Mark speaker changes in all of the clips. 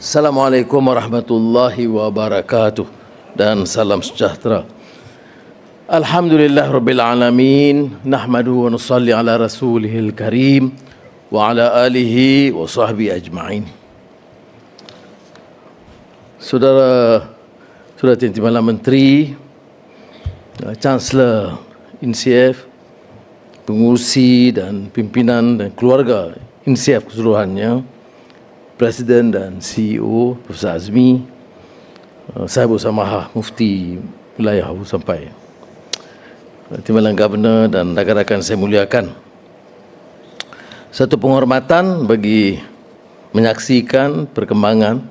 Speaker 1: Assalamualaikum warahmatullahi wabarakatuh dan salam sejahtera. Alhamdulillah rabbil alamin, nahmadu wa nusalli ala rasulihil karim wa ala alihi wa sahbihi ajma'in. Saudara Timbalan Menteri, Chancellor INSIAF, pengurusi dan pimpinan dan keluarga INSIAF keseluruhannya, Presiden dan CEO Profesor Azmi, Sahibul Samahah Mufti Wilayah Abu Sampai, Timbalan Governor dan rakan-rakan saya muliakan. Satu penghormatan bagi menyaksikan perkembangan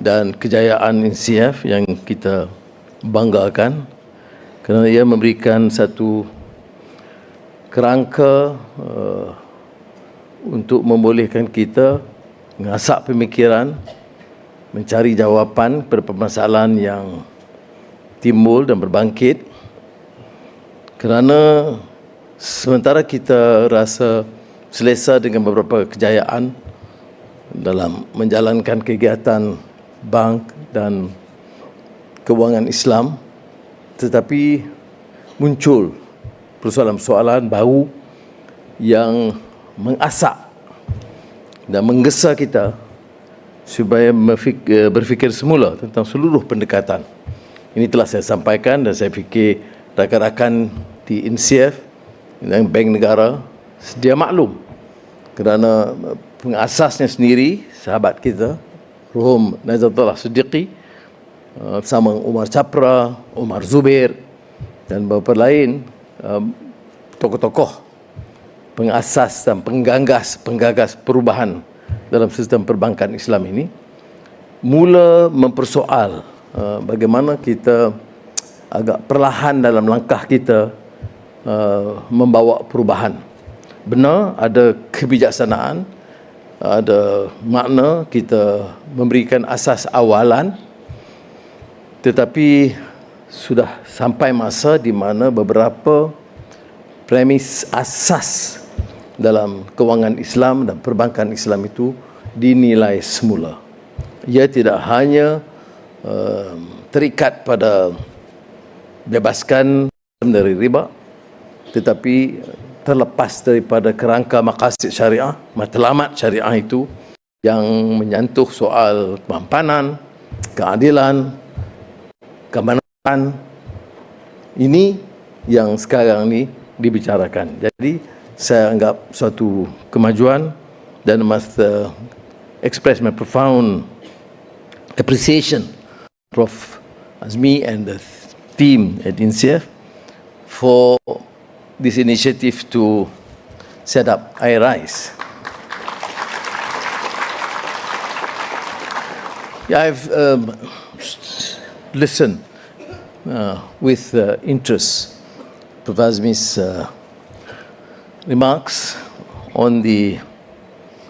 Speaker 1: dan kejayaan INSIAF yang kita banggakan, kerana ia memberikan satu kerangka untuk membolehkan kita mengasah pemikiran, mencari jawapan kepada permasalahan yang timbul dan berbangkit. Kerana sementara kita rasa selesa dengan beberapa kejayaan dalam menjalankan kegiatan bank dan kewangan Islam, tetapi muncul persoalan-persoalan baru yang mengasah dan menggesa kita supaya berfikir semula tentang seluruh pendekatan. Ini telah saya sampaikan dan saya fikir rakan-rakan di INSIAF dan Bank Negara sedia maklum, kerana pengasasnya sendiri, sahabat kita, Rohum Nazatullah Siddiqi, bersama Umar Chapra, Umar Zubair dan beberapa lain tokoh-tokoh pengasas dan penggagas perubahan dalam sistem perbankan Islam ini, mula mempersoal bagaimana kita agak perlahan dalam langkah kita membawa perubahan. Benar, ada kebijaksanaan, ada makna kita memberikan asas awalan, tetapi sudah sampai masa di mana beberapa premis asas dalam kewangan Islam dan perbankan Islam itu dinilai semula. Ia tidak hanya terikat pada bebaskan dari riba, tetapi terlepas daripada kerangka maqasid syariah, matlamat syariah itu yang menyentuh soal kemampanan, keadilan, kebenaran. Ini yang sekarang ni dibicarakan. Jadi saya anggap suatu kemajuan dan must express my profound appreciation Prof. Azmi and the team at INSIAF for this initiative to set up iRise. I've listened with interest Prof. Azmi's remarks on the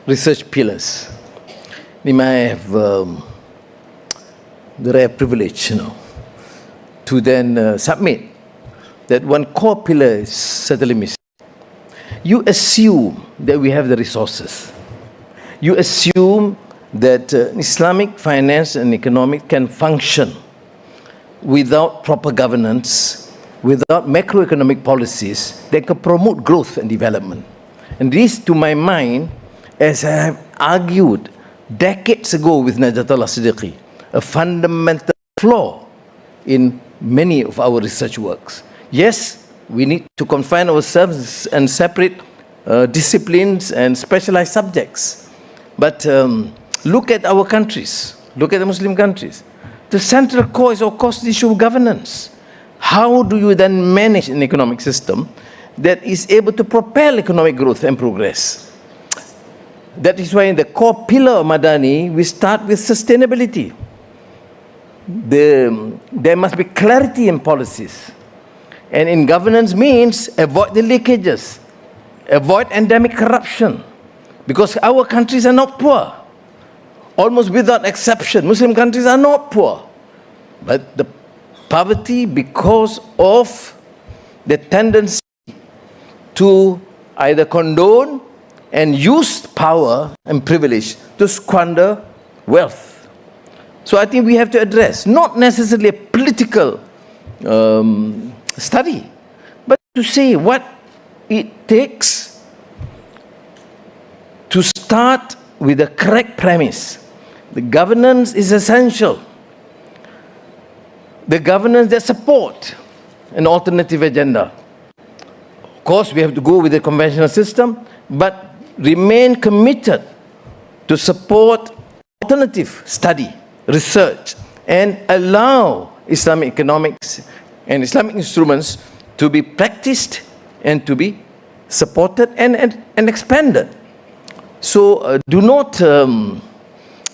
Speaker 1: research pillars. We may have the rare privilege, to then submit that one core pillar is certainly missing. You assume that we have the resources. You assume that Islamic finance and economic can function without proper governance, without macroeconomic policies that can promote growth and development. And this, to my mind, as I have argued decades ago with Najatullah Siddiqi, a fundamental flaw in many of our research works. Yes, we need to confine ourselves and separate disciplines and specialized subjects. But look at our countries, look at the Muslim countries. The central core is, of course, the issue of governance. How do you then manage an economic system that is able to propel economic growth and progress? That is why in the core pillar of Madani, we start with sustainability. There must be clarity in policies. And in governance means avoid the leakages, avoid endemic corruption. Because our countries are not poor. Almost without exception, Muslim countries are not poor. But the poverty because of the tendency to either condone and use power and privilege to squander wealth. So I think we have to address, not necessarily a political study, but to say what it takes to start with the correct premise. The governance is essential. The governance that support an alternative agenda. Of course, we have to go with the conventional system, but remain committed to support alternative study, research, and allow Islamic economics and Islamic instruments to be practiced and to be supported and expanded. So do not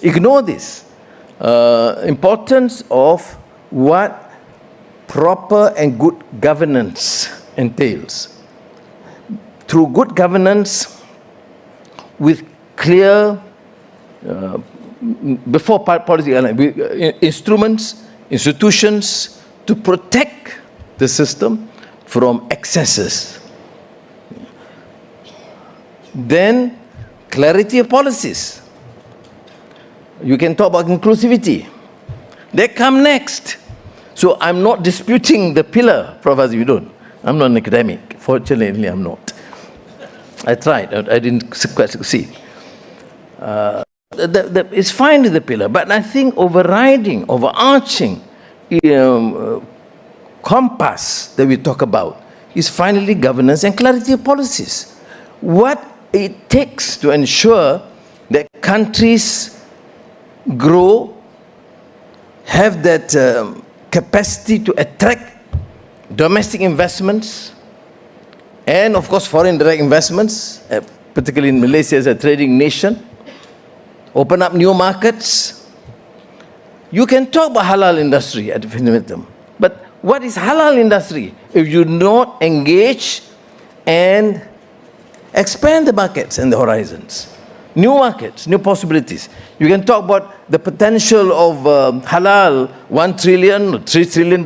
Speaker 1: ignore this importance of what proper and good governance entails. Through good governance, with clear, before policy, instruments, institutions to protect the system from excesses. Then, clarity of policies. You can talk about inclusivity. They come next. So I'm not disputing the pillar, Professor Yudun. I'm not an academic. Fortunately, I'm not. I tried. I didn't quite succeed. It's fine with the pillar, but I think overarching compass that we talk about is finally governance and clarity of policies. What it takes to ensure that countries grow, have that capacity to attract domestic investments, and of course foreign direct investments, particularly in Malaysia as a trading nation, open up new markets. You can talk about halal industry at infinitum, but what is halal industry if you not engage and expand the markets and the horizons? New markets, new possibilities. You can talk about the potential of halal, 1 trillion or $3 trillion.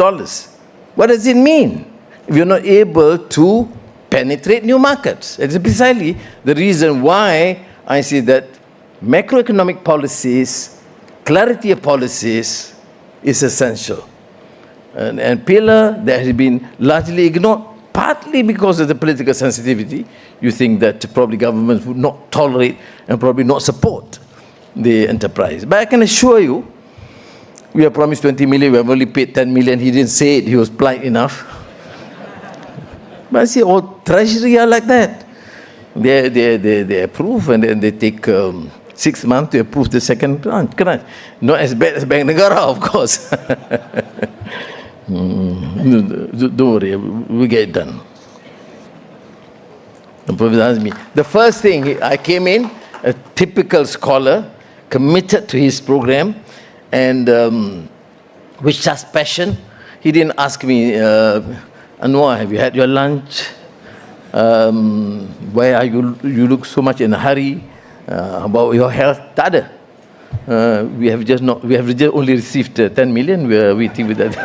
Speaker 1: What does it mean if you're not able to penetrate new markets? It's precisely the reason why I see that macroeconomic policies, clarity of policies is essential. And pillar that has been largely ignored, partly because of the political sensitivity. You think that probably governments would not tolerate and probably not support the enterprise. But I can assure you, we have promised 20 million, we have only paid 10 million. He didn't say it, he was polite enough. But I see all treasury are like that. They approve and then they take 6 months to approve the second tranche. Not as bad as Bank Negara, of course. Don't worry, we get it done. The Professor asked me. The first thing, I came in, a typical scholar, committed to his program, and with such passion. He didn't ask me, Anwar, have you had your lunch? Why are you look so much in a hurry? About your health? Tak ada. We have just only received 10 million. We are waiting with that.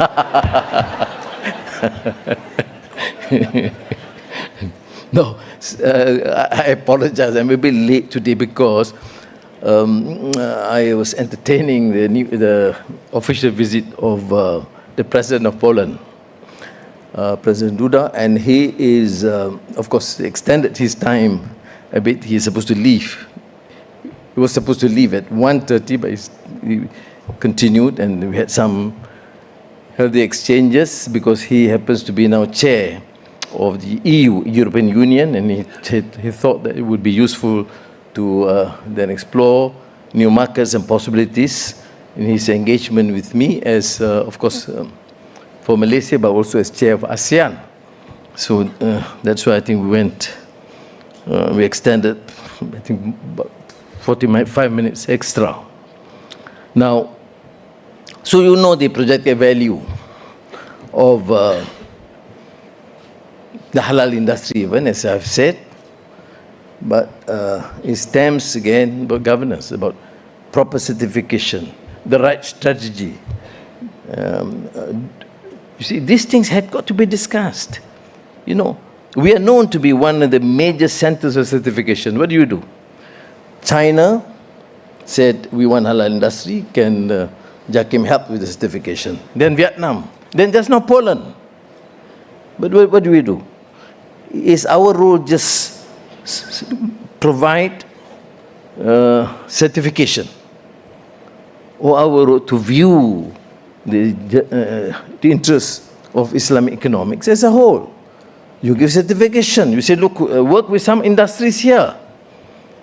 Speaker 1: No, I apologize. I'm a bit late today because I was entertaining the official visit of the President of Poland, President Duda, and he is, of course, extended his time a bit. He's supposed to leave. He was supposed to leave at 1:30, but he continued, and we had some healthy exchanges because he happens to be now chair of the EU, European Union, and he thought that it would be useful to then explore new markets and possibilities in his engagement with me as, of course, for Malaysia, but also as chair of ASEAN. So that's why I think we extended, I think, about 45 minutes extra. Now, so you know the projected value of the halal industry, even as I've said, but it stems again about governance, about proper certification, the right strategy. You see, these things had got to be discussed. You know, we are known to be one of the major centers of certification. What do? China, said, we want halal industry, can Jakim help with the certification? Then Vietnam, then just now Poland. But what do we do? Is our role just provide certification, or our role to view the interests of Islamic economics as a whole? You give certification, you say, look, work with some industries here,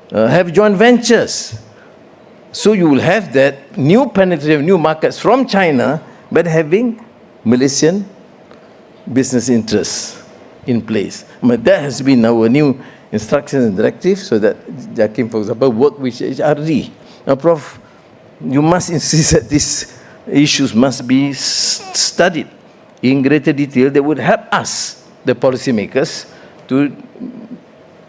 Speaker 1: have joint ventures. So you will have that new penetrative new markets from China, but having Malaysian business interests in place. But that has been our new instructions and directives, so that Jakim, for example, work with HRD. Now, Prof, you must insist that these issues must be studied in greater detail. That would help us, the policymakers, to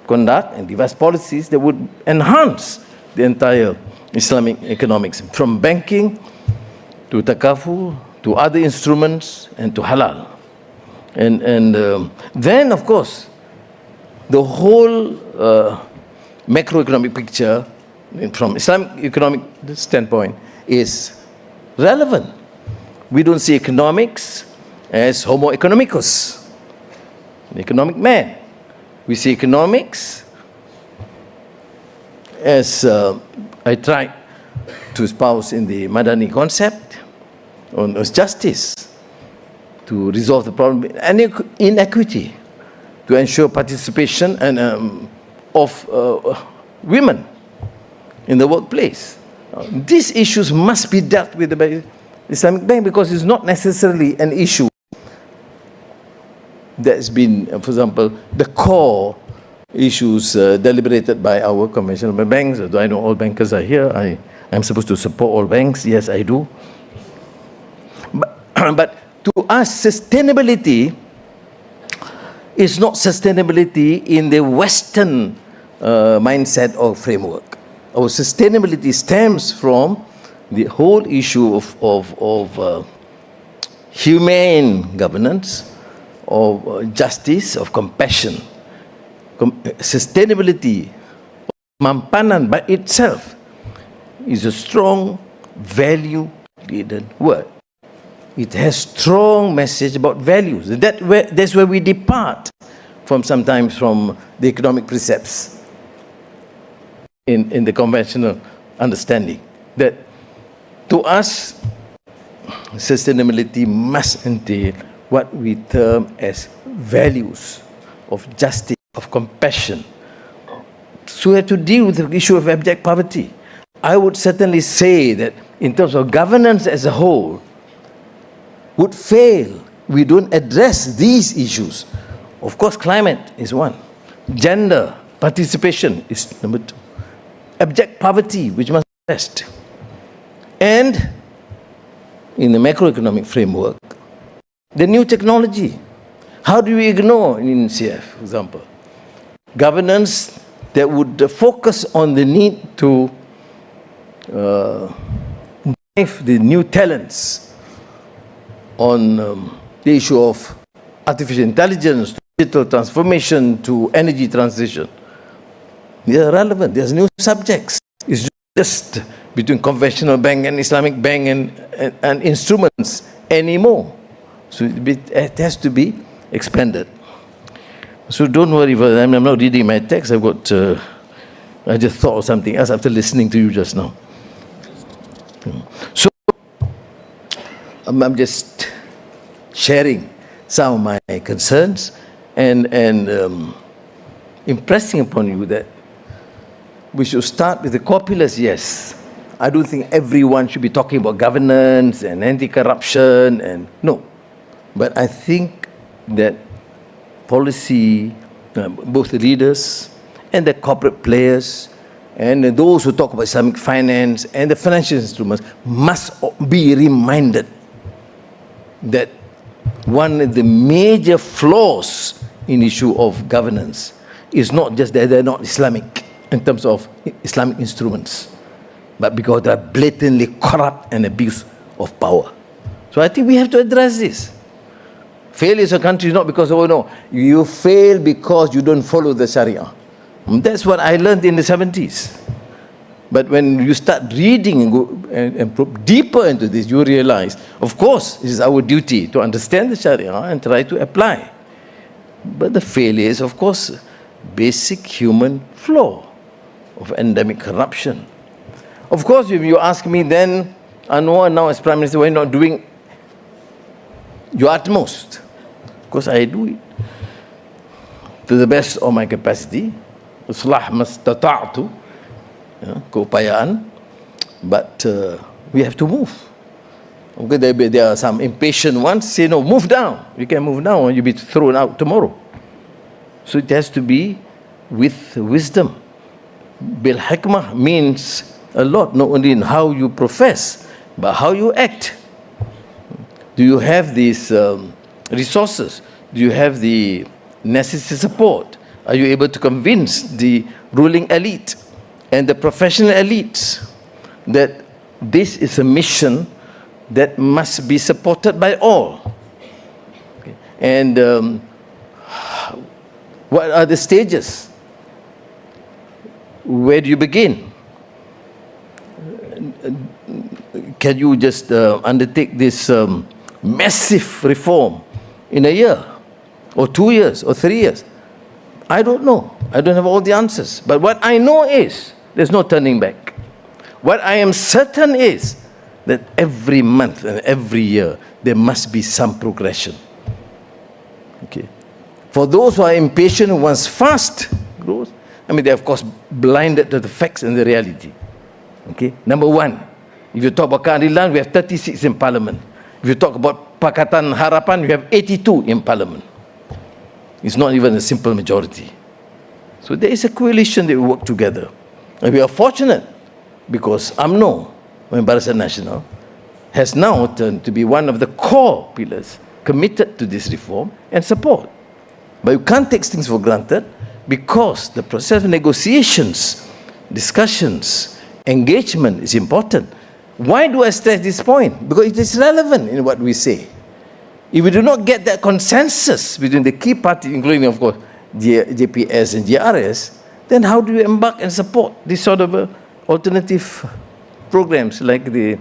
Speaker 1: conduct and devise policies that would enhance the entire Islamic economics, from banking to takaful to other instruments and to halal. And then, of course, the whole macroeconomic picture from Islamic economic standpoint is relevant. We don't see economics as homo economicus, the economic man. We see economics as I tried to espouse in the Madani concept on justice, to resolve the problem, and inequity, to ensure participation and of women in the workplace. These issues must be dealt with by Islamic Bank, because it's not necessarily an issue that's been, for example, the core issues deliberated by our conventional banks. Do I know all bankers are here? I'm supposed to support all banks. Yes, I do. But to us, sustainability is not sustainability in the Western mindset or framework. Our sustainability stems from the whole issue of humane governance, of justice, of compassion. Sustainability, mampanan by itself, is a strong value-laden word. It has strong message about values. That's where we depart from sometimes from the economic precepts in the conventional understanding. That to us, sustainability must entail what we term as values of justice, of compassion. So we have to deal with the issue of abject poverty. I would certainly say that in terms of governance as a whole, would fail. We don't address these issues. Of course, climate is one. Gender participation is number two. Abject poverty, which must be addressed. And in the macroeconomic framework, the new technology. How do we ignore in CF, for example, governance that would focus on the need to drive the new talents on the issue of artificial intelligence, digital transformation, to energy transition? They are relevant. There's new subjects. It's just between conventional bank and Islamic bank and instruments anymore. So it has to be expanded. So don't worry, I'm not reading my text. I just thought of something else after listening to you just now. So I'm just sharing some of my concerns and impressing upon you that we should start with the core pillars. Yes, I don't think everyone should be talking about governance and anti-corruption, and no. But I think that policy, both the leaders and the corporate players and those who talk about Islamic finance and the financial instruments must be reminded that one of the major flaws in the issue of governance is not just that they're not Islamic in terms of Islamic instruments, but because they're blatantly corrupt and abuse of power. So I think we have to address this. Failures of countries not because, oh no, you fail because you don't follow the Sharia. That's what I learned in the 70s. But when you start reading and go and probe deeper into this, you realize, of course, it is our duty to understand the Sharia and try to apply. But the failure is, of course, basic human flaw of endemic corruption. Of course, if you ask me then, Anwar, now as Prime Minister, why not doing your utmost? Of course, I do it to the best of my capacity. Islah mastata'tu, keupayaan, but we have to move. Okay, there are some impatient ones say, no, move down. You can move down or you'll be thrown out tomorrow. So it has to be with wisdom. Bil hikmah means a lot, not only in how you profess, but how you act. Do you have these resources? Do you have the necessary support? Are you able to convince the ruling elite and the professional elites that this is a mission that must be supported by all? Okay. And what are the stages? Where do you begin? Can you just undertake this massive reform in a year or 2 years or 3 years? I don't know. I don't have all the answers. But what I know is there's no turning back. What I am certain is that every month and every year there must be some progression. Okay. For those who are impatient, who wants fast growth, I mean, they're of course blinded to the facts and the reality. Okay. Number one, if you talk about keadilan, we have 36 in Parliament. If you talk about Pakatan Harapan, we have 82 in Parliament. It's not even a simple majority. So there is a coalition that we work together. And we are fortunate because UMNO, Barisan Nasional, has now turned to be one of the core pillars committed to this reform and support. But you can't take things for granted because the process of negotiations, discussions, engagement is important. Why do I stress this point? Because it is relevant in what we say. If we do not get that consensus between the key parties, including, of course, JPS and GRS, then how do you embark and support this sort of alternative programs like the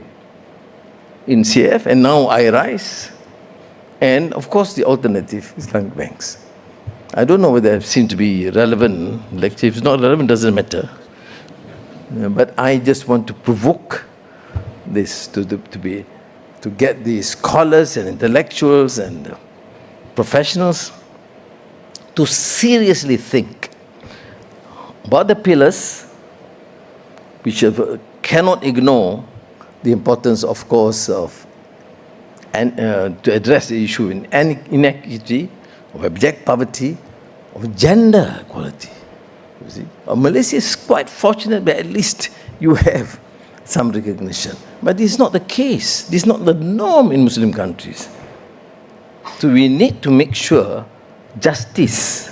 Speaker 1: in CF and now IRISE, and of course the alternative Islamic banks? I don't know whether it seems to be relevant. Like if it's not relevant, doesn't matter. But I just want to provoke this to get the scholars and intellectuals and professionals to seriously think about the pillars, which cannot ignore the importance, of course, of to address the issue in inequity, of abject poverty, of gender equality. You see, Malaysia is quite fortunate, but at least you have some recognition. But this is not the case. This is not the norm in Muslim countries. So we need to make sure justice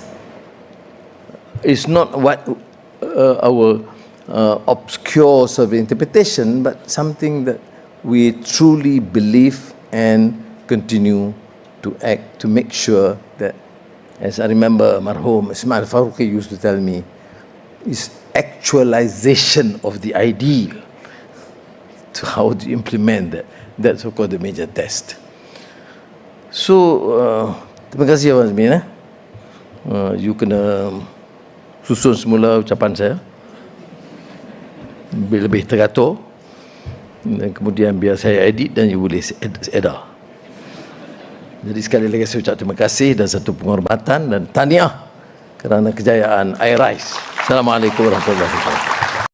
Speaker 1: is not what our obscure sort of interpretation, but something that we truly believe and continue to act to make sure that, as I remember Marhum Ismail Faruqi used to tell me, is actualization of the ideal to how to implement that. That's of course the major test. So, terima kasih Abang Azmin. You kena susun semula ucapan saya lebih teratur, dan kemudian biar saya edit dan you boleh edar. Jadi sekali lagi saya ucap terima kasih dan satu penghormatan dan tahniah kerana kejayaan IRISE. Assalamualaikum warahmatullahi wabarakatuh.